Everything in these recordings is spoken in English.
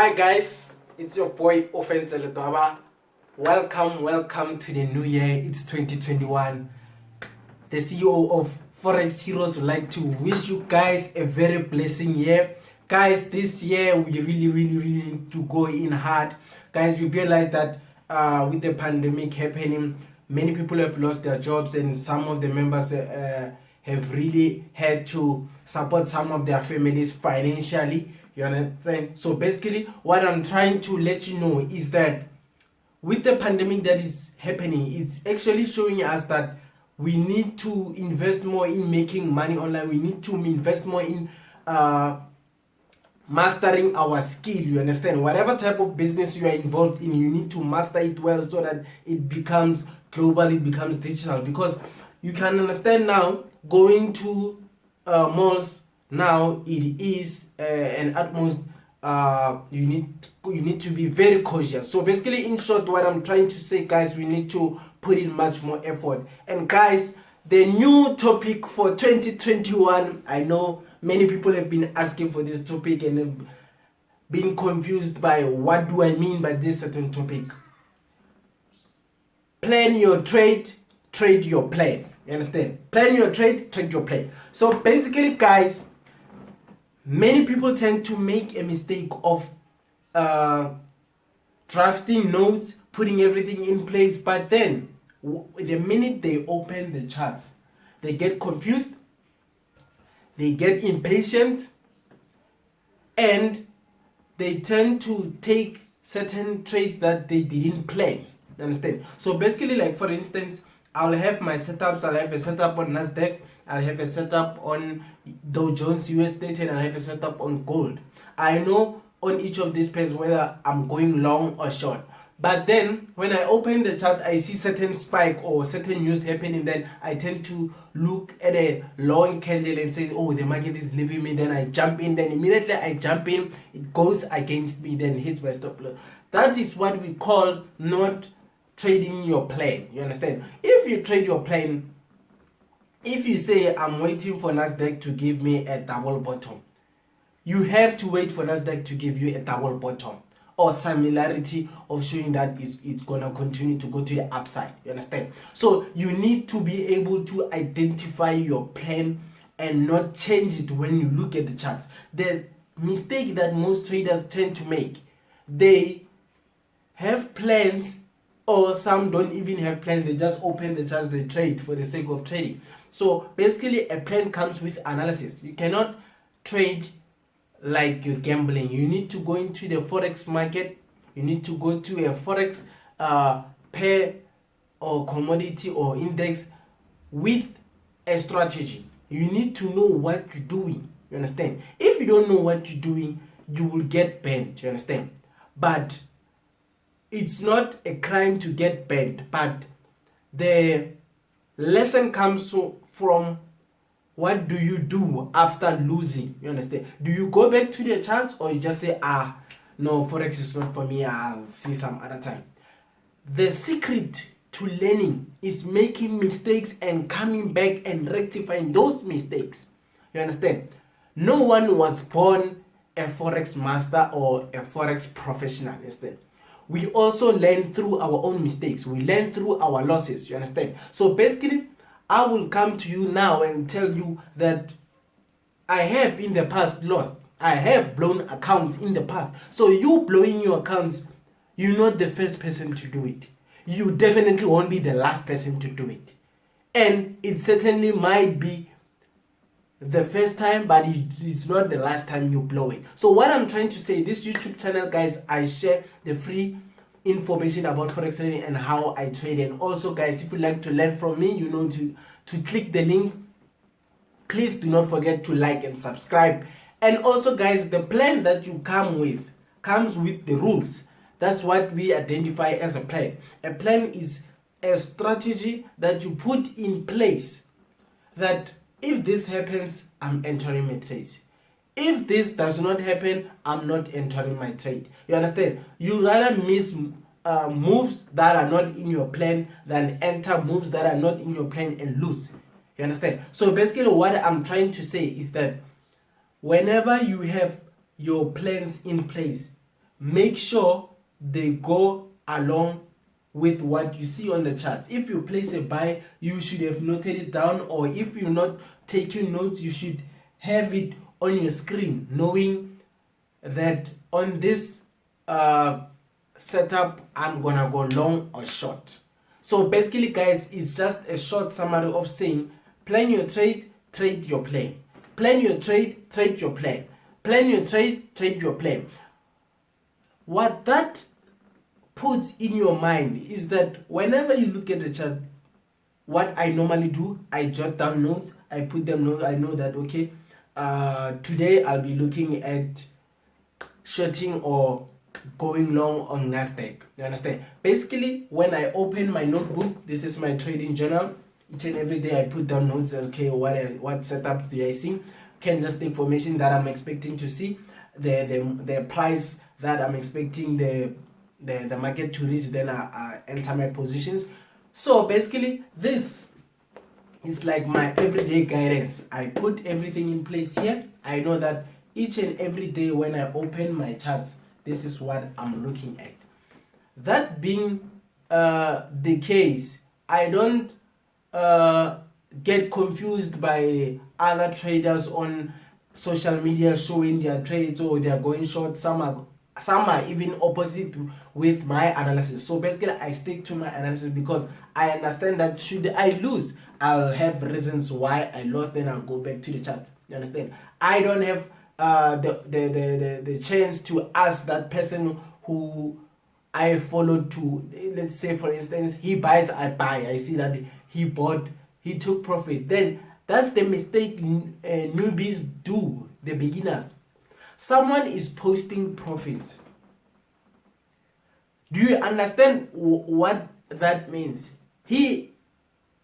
Hi guys, it's your boy Ofentse Ledwaba. Welcome to the new year. It's 2021. The CEO of Forex Heroes would like to wish you guys a very blessing year. Guys, this year we really need to go in hard. Guys, we realize that with the pandemic happening, many people have lost their jobs and some of the members have really had to support some of their families financially. You understand? So basically what I'm trying to let you know is that with the pandemic that is happening, it's actually showing us that we need to invest more in making money online. We need to invest more in mastering our skill. You understand? Whatever type of business you are involved in, you need to master it well so that it becomes global, it becomes digital. Because you can understand now, going to malls now, it is an utmost you need to be very cautious. So basically, in short, what I'm trying to say, guys, we need to put in much more effort. And guys, the new topic for 2021, I know many people have been asking for this topic and have been confused by what do I mean by this certain topic. Plan your trade, trade your plan. You understand? Plan your trade, trade your plan. So basically, guys, many people tend to make a mistake of drafting notes, putting everything in place, but then the minute they open the charts, they get confused, they get impatient, and they tend to take certain trades that they didn't plan. You understand? So basically, like for instance, I'll have my setups. I'll have a setup on Nasdaq, I'll have a setup on Dow Jones US 30, and I'll have a setup on gold. I know on each of these pairs whether I'm going long or short. But then when I open the chart, I see certain spike or certain news happening, then I tend to look at a long candle and say, oh, the market is leaving me. Then I jump in, then immediately I jump in, it goes against me, then hits my stop loss. That is what we call not trading your plan. You understand? If you trade your plan, if you say I'm waiting for Nasdaq to give me a double bottom, you have to wait for Nasdaq to give you a double bottom or similarity of showing that it's gonna continue to go to the upside. You understand? So you need to be able to identify your plan and not change it when you look at the charts. The mistake that most traders tend to make, they have plans, or some don't even have plans. They just open the charts, they trade for the sake of trading. So basically, a plan comes with analysis. You cannot trade like you're gambling. You need to go into the forex market. You need to go to a forex pair or commodity or index with a strategy. You need to know what you're doing. You understand? If you don't know what you're doing, you will get banned. You understand? But it's not a crime to get banned, but the lesson comes from what do you do after losing. You understand? Do you go back to the charts, or you just say, no, forex is not for me, I'll see some other time? The secret to learning is making mistakes and coming back and rectifying those mistakes. You understand? No one was born a forex master or a forex professional. You understand? We also learn through our own mistakes. We learn through our losses. You understand? So basically, I will come to you now and tell you that I have in the past lost. I have blown accounts in the past. So you blowing your accounts, you're not the first person to do it. You definitely won't be the last person to do it. And it certainly might be the first time, but it's not the last time you blow it. So what I'm trying to say, this YouTube channel, guys, I share the free information about forex trading and how I trade. And also, guys, if you'd like to learn from me, you know to click the link. Please do not forget to like and subscribe. And also, guys, the plan that you come with comes with the rules. That's what we identify as a plan. A plan is a strategy that you put in place that if this happens, I'm entering my trade. If this does not happen, I'm not entering my trade. You understand? You rather miss moves that are not in your plan than enter moves that are not in your plan and lose. You understand? So basically what I'm trying to say is that whenever you have your plans in place, make sure they go along with what you see on the charts. If you place a buy, you should have noted it down, or if you're not taking notes, you should have it on your screen, knowing that on this setup I'm gonna go long or short. So basically, guys, it's just a short summary of saying plan your trade, trade your plan. Plan your trade, trade your plan. Plan your trade, trade your plan. What that puts in your mind is that whenever you look at the chart, what I normally do, I jot down notes, I put them notes. I know that, okay, today I'll be looking at shorting or going long on Nasdaq. You understand? Basically, when I open my notebook, this is my trading journal. Each and every day I put down notes. Okay, what setups do I see? Candlestick information that I'm expecting to see, the price that I'm expecting the market to reach. Then I enter my positions. So basically, this is like my everyday guidance. I put everything in place here. I know that each and every day when I open my charts, this is what I'm looking at. That being the case, I don't get confused by other traders on social media showing their trades, or they are going short. Some are even opposite with my analysis. So basically, I stick to my analysis because I understand that should I lose, I'll have reasons why I lost. Then I'll go back to the chart. You understand? I don't have the chance to ask that person who I followed to, let's say for instance, he buys, I buy. I see that he bought, he took profit. Then that's the mistake newbies do, the beginners. Someone is posting profits. Do you understand what that means? He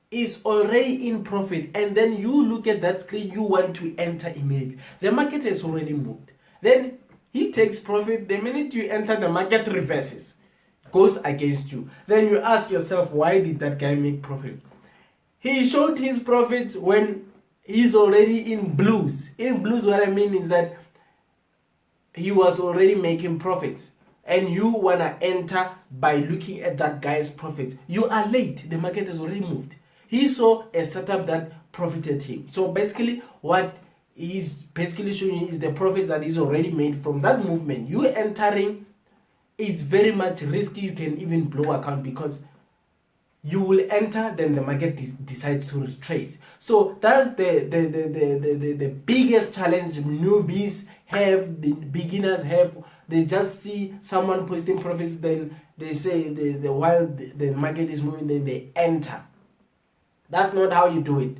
is already in profit, and then you look at that screen, you want to enter immediately. The market has already moved. Then he takes profit. The minute you enter, the market reverses, goes against you. Then you ask yourself, why did that guy make profit? He showed his profits when he's already in blues. In blues, what I mean is that he was already making profits, and you want to enter by looking at that guy's profits. You are late. The market has already moved. He saw a setup that profited him. So basically, what he's basically showing you is the profits that he's already made from that movement. You entering, it's very much risky. You can even blow account because you will enter, then the market decides to retrace. So that's the biggest challenge newbies have, the beginners have. They just see someone posting profits, then they say while the market is moving, then they enter. That's not how you do it.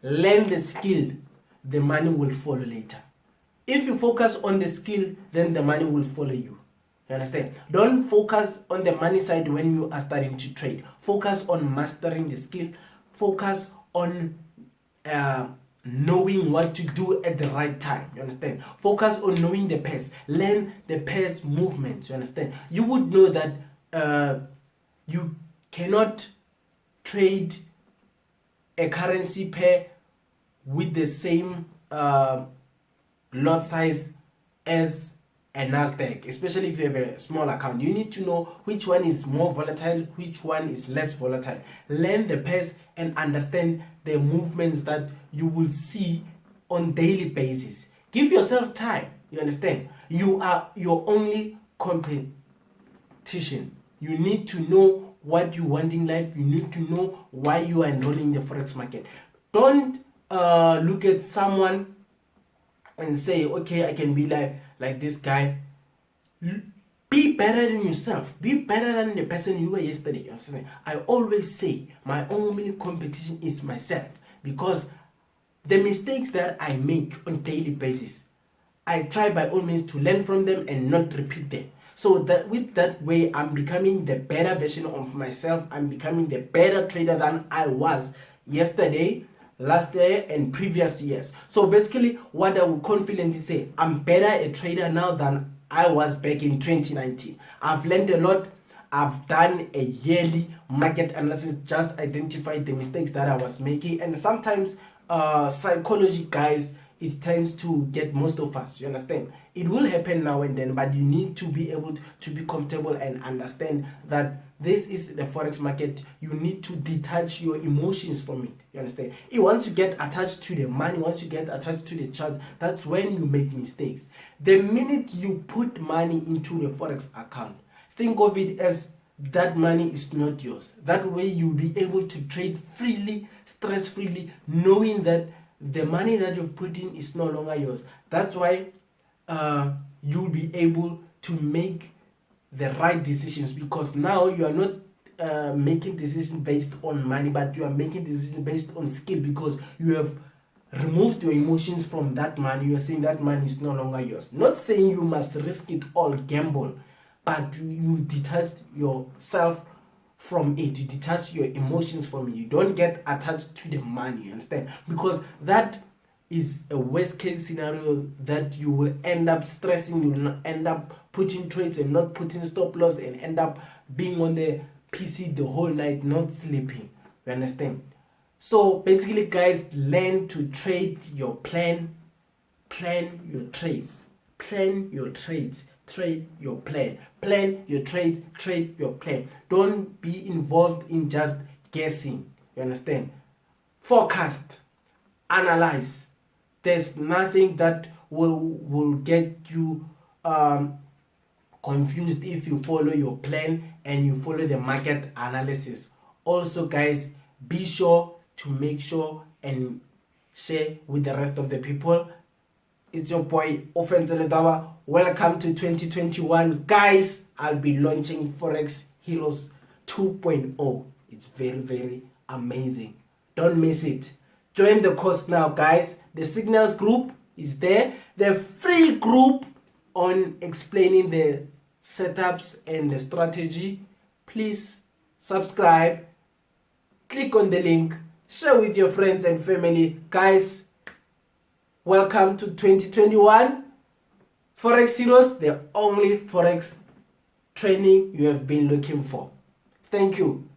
Learn the skill, the money will follow later. If you focus on the skill, then the money will follow you. You understand? Don't focus on the money side when you are starting to trade. Focus on mastering the skill. Focus on knowing what to do at the right time. You understand? Focus on knowing the pairs. Learn the pairs movements. You understand? You would know that you cannot trade a currency pair with the same lot size as a Nasdaq, especially if you have a small account. You need to know which one is more volatile, which one is less volatile. Learn the pairs and understand the movements that you will see on daily basis. Give yourself time. You understand? You are your only competition. You need to know what you want in life. You need to know why you are enrolling in the Forex market. Don't look at someone and say, okay, I can be like this guy. Be better than yourself. Be better than the person you were yesterday. I always say my only competition is myself, because the mistakes that I make on daily basis, I try by all means to learn from them and not repeat them. So that with that way, I'm becoming the better version of myself. I'm becoming the better trader than I was yesterday, last year, and previous years. So basically, what I will confidently say, I'm better a trader now than I was back in 2019. I've learned a lot. I've done a yearly market analysis, just identified the mistakes that I was making. And sometimes psychology, guys, it tends to get most of us. You understand? It will happen now and then, but you need to be able to be comfortable and understand that this is the forex market. You need to detach your emotions from it. You understand? Once you get attached to the money, once you get attached to the charts, that's when you make mistakes. The minute you put money into the forex account, think of it as that money is not yours. That way you'll be able to trade freely, stress-freely, knowing that the money that you've put in is no longer yours. That's why you'll be able to make the right decisions, because now you are not making decisions based on money, but you are making decisions based on skill, because you have removed your emotions from that money. You are saying that money is no longer yours. Not saying you must risk it all, gamble, but you detach yourself from it. You detach your emotions from it. You don't get attached to the money, you understand? Because that is a worst case scenario that you will end up stressing. You will end up putting trades and not putting stop loss, and end up being on the PC the whole night, not sleeping. You understand? So basically, guys, learn to trade your plan your trades, plan your trades, trade your plan your trades, trade your plan. Don't be involved in just guessing. You understand? Forecast, analyze. There's nothing that will get you confused if you follow your plan and you follow the market analysis. Also, guys, be sure to make sure and share with the rest of the people. It's your boy Ofentse Ledwaba. Welcome to 2021, guys. I'll be launching Forex Heroes 2.0. It's very, very amazing. Don't miss it. Join the course now, guys. The signals group is there. The free group on explaining the setups and the strategy. Please subscribe, click on the link, share with your friends and family. Guys, welcome to 2021 Forex Heroes, the only Forex training you have been looking for. Thank you.